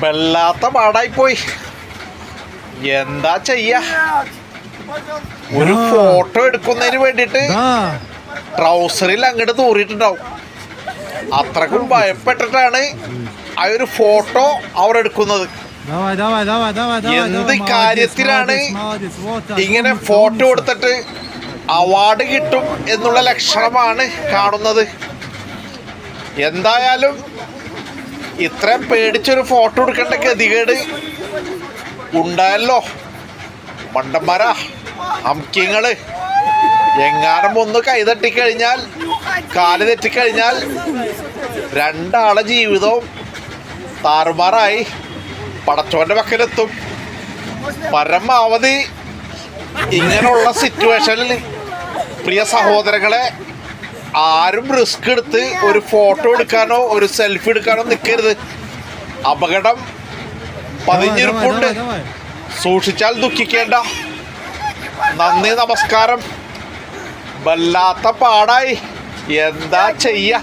വല്ലാത്ത പാടായി പോയി. എന്താ ചെയ്യാ? ഒരു ഫോട്ടോ എടുക്കുന്നതിന് വേണ്ടിട്ട് ട്രൗസറിൽ അങ്ങോട്ട് തൂറിയിട്ടുണ്ടാവും. അത്രക്കും ഭയപ്പെട്ടിട്ടാണ് ആ ഒരു ഫോട്ടോ അവർ എടുക്കുന്നത്. എന്ത് കാര്യത്തിലാണ് ഇങ്ങനെ ഫോട്ടോ എടുത്തിട്ട് അവാർഡ് കിട്ടും എന്നുള്ള ലക്ഷണമാണ് കാണുന്നത്. എന്തായാലും ഇത്രയും പേടിച്ചൊരു ഫോട്ടോ എടുക്കേണ്ട ഗതികേട് ഉണ്ടായല്ലോ. മണ്ടന്മാരാ അംക്കിങ്ങള്. എങ്ങാനും ഒന്ന് കൈതട്ടിക്കഴിഞ്ഞാൽ, കാല് തെറ്റിക്കഴിഞ്ഞാൽ രണ്ടാളെ ജീവിതവും താറുമാറായി പടച്ചോന്റെ പക്കലെത്തും. പരമാവധി ഇങ്ങനെയുള്ള സിറ്റുവേഷനിൽ പ്രിയ സഹോദരങ്ങളെ ആരും റിസ്ക് എടുത്ത് ഒരു ഫോട്ടോ എടുക്കാനോ ഒരു സെൽഫി എടുക്കാനോ നിൽക്കരുത്. അപകടം പതിഞ്ഞിരിപ്പുണ്ട്. സൂക്ഷിച്ചാൽ ദുഃഖിക്കേണ്ട. നന്ദി, നമസ്കാരം. വല്ലാത്ത പാടായി. എന്താ ചെയ്യ?